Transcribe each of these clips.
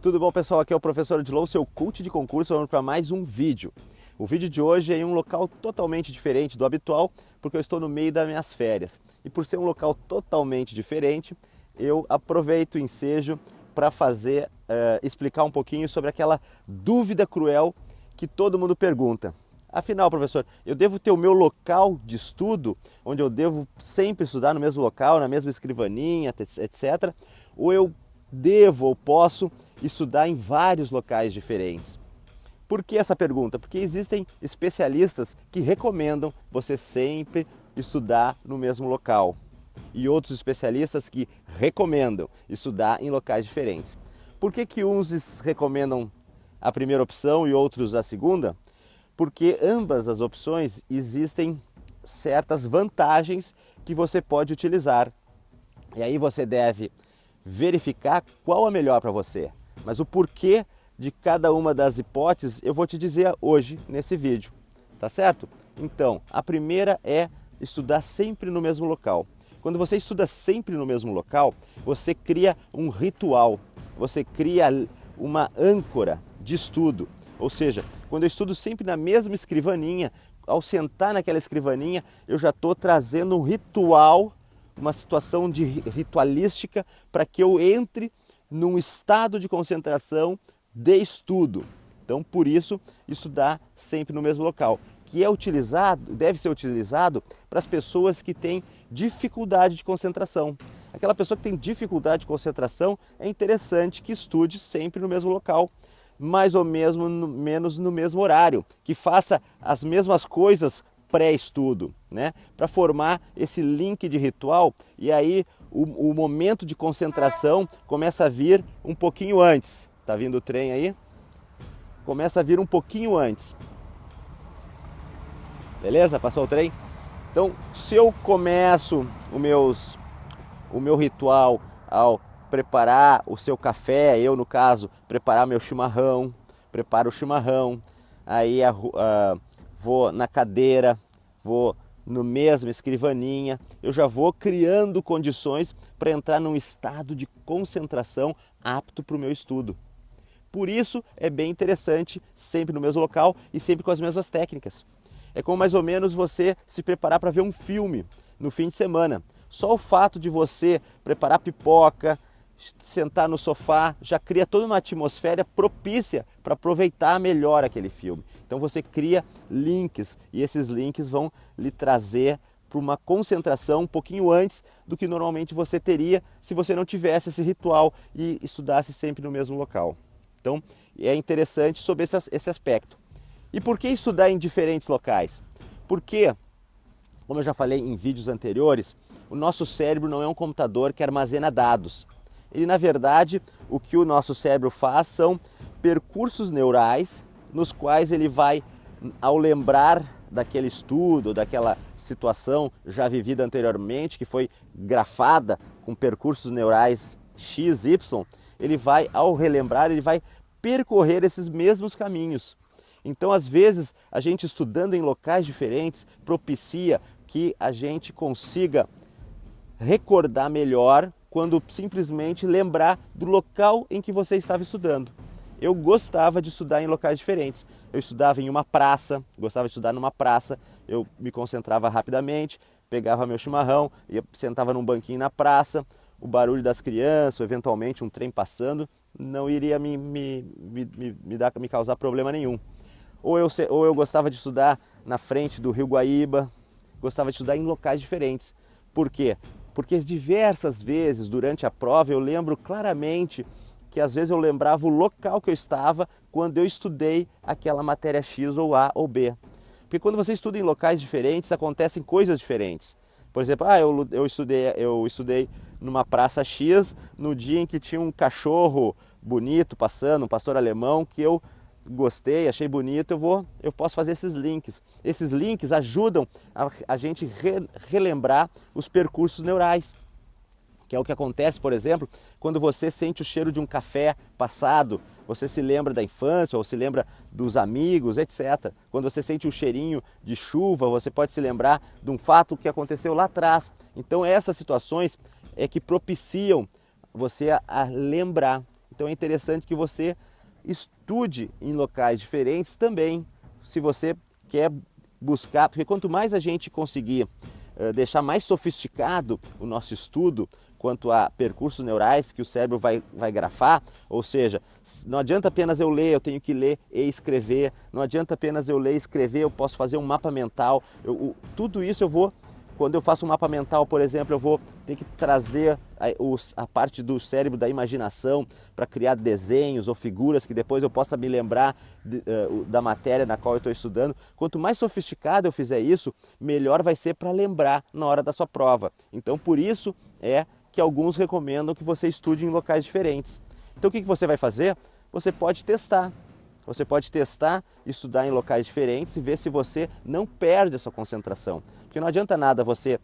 Tudo bom, pessoal? Aqui é o professor Odilon, seu coach de concurso, vamos para mais um vídeo. O vídeo de hoje é em um local totalmente diferente do habitual, porque eu estou no meio das minhas férias. E por ser um local totalmente diferente, eu aproveito o ensejo para explicar um pouquinho sobre aquela dúvida cruel que todo mundo pergunta. Afinal, professor, eu devo ter o meu local de estudo, onde eu devo sempre estudar no mesmo local, na mesma escrivaninha, etc. Ou eu devo ou posso estudar em vários locais diferentes? Por que essa pergunta? Porque existem especialistas que recomendam você sempre estudar no mesmo local e outros especialistas que recomendam estudar em locais diferentes. Por que uns recomendam a primeira opção e outros a segunda? Porque ambas as opções existem certas vantagens que você pode utilizar. E aí você deve verificar qual é melhor para você. Mas o porquê de cada uma das hipóteses eu vou te dizer hoje nesse vídeo, tá certo? Então, a primeira é estudar sempre no mesmo local. Quando você estuda sempre no mesmo local, você cria um ritual, você cria uma âncora de estudo. Ou seja, quando eu estudo sempre na mesma escrivaninha, ao sentar naquela escrivaninha, eu já estou trazendo um ritual, uma situação de ritualística para que eu entre num estado de concentração de estudo. Então, por isso, estudar sempre no mesmo local, que é utilizado, deve ser utilizado para as pessoas que têm dificuldade de concentração. Aquela pessoa que tem dificuldade de concentração, é interessante que estude sempre no mesmo local, mais ou menos no mesmo horário, que faça as mesmas coisas pré-estudo, né? Para formar esse link de ritual, e aí o momento de concentração começa a vir um pouquinho antes. Tá vindo o trem aí? Começa a vir um pouquinho antes. Beleza? Passou o trem? Então, se eu começo o meu ritual ao preparar o seu café, eu no caso, preparar meu chimarrão, preparo o chimarrão, aí vou na cadeira, vou no mesmo escrivaninha, eu já vou criando condições para entrar num estado de concentração apto para o meu estudo. Por isso é bem interessante sempre no mesmo local e sempre com as mesmas técnicas. É como mais ou menos você se preparar para ver um filme no fim de semana. Só o fato de você preparar pipoca, sentar no sofá, já cria toda uma atmosfera propícia para aproveitar melhor aquele filme. Então você cria links e esses links vão lhe trazer para uma concentração um pouquinho antes do que normalmente você teria se você não tivesse esse ritual e estudasse sempre no mesmo local. Então é interessante sobre esse aspecto. E por que estudar em diferentes locais? Porque, como eu já falei em vídeos anteriores, o nosso cérebro não é um computador que armazena dados. Ele, na verdade, o que o nosso cérebro faz são percursos neurais nos quais ele vai, ao lembrar daquele estudo, daquela situação já vivida anteriormente, que foi grafada com percursos neurais X, Y, ele vai, ao relembrar, ele vai percorrer esses mesmos caminhos. Então, às vezes, a gente estudando em locais diferentes propicia que a gente consiga recordar melhor quando simplesmente lembrar do local em que você estava estudando. Eu gostava de estudar em locais diferentes. Eu estudava em uma praça, gostava de estudar numa praça, eu me concentrava rapidamente, pegava meu chimarrão, sentava num banquinho na praça, o barulho das crianças, ou eventualmente um trem passando, não iria me causar problema nenhum. Ou eu gostava de estudar na frente do Rio Guaíba, gostava de estudar em locais diferentes. Por quê? Porque diversas vezes durante a prova eu lembro claramente que às vezes eu lembrava o local que eu estava quando eu estudei aquela matéria X ou A ou B. Porque quando você estuda em locais diferentes, acontecem coisas diferentes. Por exemplo, eu estudei numa praça X no dia em que tinha um cachorro bonito passando, um pastor alemão, que eu gostei, achei bonito, eu posso fazer esses links. Esses links ajudam a gente relembrar os percursos neurais, que é o que acontece, por exemplo, quando você sente o cheiro de um café passado, você se lembra da infância ou se lembra dos amigos, etc. Quando você sente o cheirinho de chuva, você pode se lembrar de um fato que aconteceu lá atrás. Então essas situações é que propiciam você a lembrar. Então é interessante que você estude em locais diferentes também, se você quer buscar, porque quanto mais a gente conseguir deixar mais sofisticado o nosso estudo quanto a percursos neurais que o cérebro vai grafar, ou seja, não adianta apenas eu ler, eu tenho que ler e escrever, não adianta apenas eu ler e escrever, eu posso fazer um mapa mental, tudo isso eu vou, quando eu faço um mapa mental, por exemplo, eu vou ter que trazer a parte do cérebro da imaginação para criar desenhos ou figuras que depois eu possa me lembrar da matéria na qual eu estou estudando. Quanto mais sofisticado eu fizer isso, melhor vai ser para lembrar na hora da sua prova. Então, por isso é que alguns recomendam que você estude em locais diferentes. Então, o que você vai fazer? Você pode testar. Você pode testar, estudar em locais diferentes e ver se você não perde a sua concentração. Porque não adianta nada você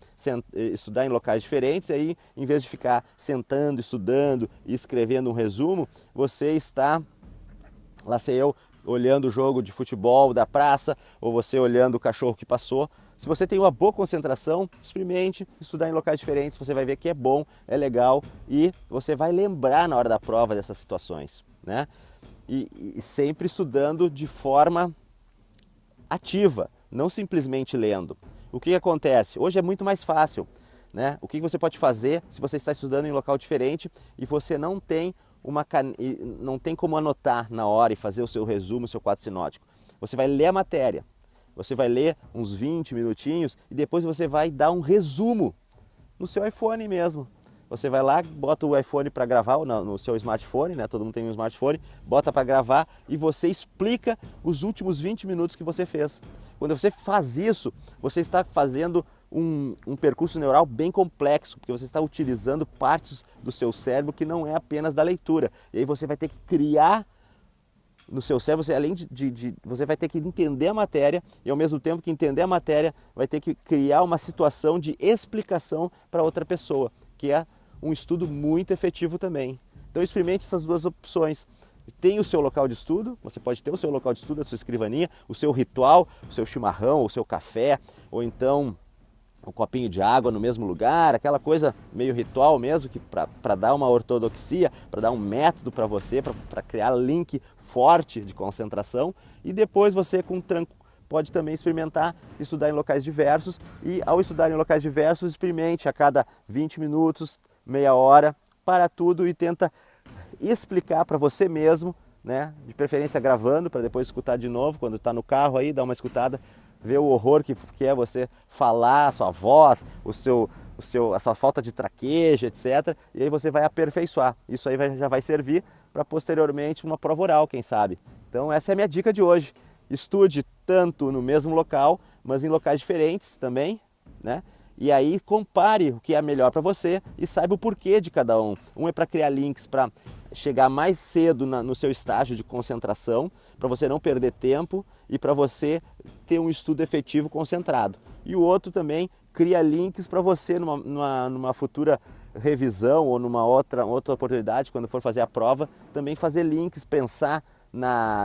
estudar em locais diferentes e aí, em vez de ficar sentando, estudando e escrevendo um resumo, você está, lá sei eu, olhando o jogo de futebol da praça ou você olhando o cachorro que passou. Se você tem uma boa concentração, experimente estudar em locais diferentes, você vai ver que é bom, é legal e você vai lembrar na hora da prova dessas situações, né? E sempre estudando de forma ativa, não simplesmente lendo. O que acontece? Hoje é muito mais fácil, né? O que você pode fazer se você está estudando em um local diferente e você não tem não tem como anotar na hora e fazer o seu resumo, o seu quadro sinótico. Você vai ler a matéria, você vai ler uns 20 minutinhos e depois você vai dar um resumo no seu iPhone mesmo. Você vai lá, bota o iPhone para gravar, ou no seu smartphone, né? Todo mundo tem um smartphone, bota para gravar e você explica os últimos 20 minutos que você fez. Quando você faz isso, você está fazendo um percurso neural bem complexo, porque você está utilizando partes do seu cérebro que não é apenas da leitura. E aí você vai ter que criar no seu cérebro, você vai ter que entender a matéria e ao mesmo tempo que entender a matéria, vai ter que criar uma situação de explicação para outra pessoa, que é um estudo muito efetivo também. Então experimente essas duas opções. Tem o seu local de estudo, você pode ter o seu local de estudo, a sua escrivaninha, o seu ritual, o seu chimarrão, o seu café, ou então um copinho de água no mesmo lugar, aquela coisa meio ritual mesmo, que para dar uma ortodoxia, para dar um método para você, para criar link forte de concentração. E depois você pode também experimentar estudar em locais diversos e ao estudar em locais diversos, experimente a cada 20 minutos, meia hora, para tudo e tenta explicar para você mesmo, né? De preferência gravando para depois escutar de novo, quando está no carro aí, dá uma escutada, ver o horror que é você falar, a sua voz, a sua falta de traquejo, etc. E aí você vai aperfeiçoar. Isso aí já vai servir para posteriormente uma prova oral, quem sabe. Então essa é a minha dica de hoje. Estude tanto no mesmo local, mas em locais diferentes também, né? E aí compare o que é melhor para você e saiba o porquê de cada um. Um é para criar links, para chegar mais cedo no seu estágio de concentração, para você não perder tempo e para você ter um estudo efetivo concentrado. E o outro também cria links para você numa futura revisão ou numa outra oportunidade, quando for fazer a prova, também fazer links, pensar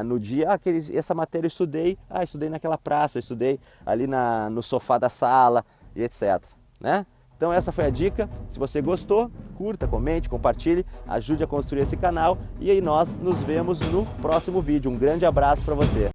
no dia, essa matéria eu estudei, estudei naquela praça, estudei ali no sofá da sala e etc, né? Então essa foi a dica. Se você gostou, curta, comente, compartilhe, ajude a construir esse canal e aí nós nos vemos no próximo vídeo. Um grande abraço para você.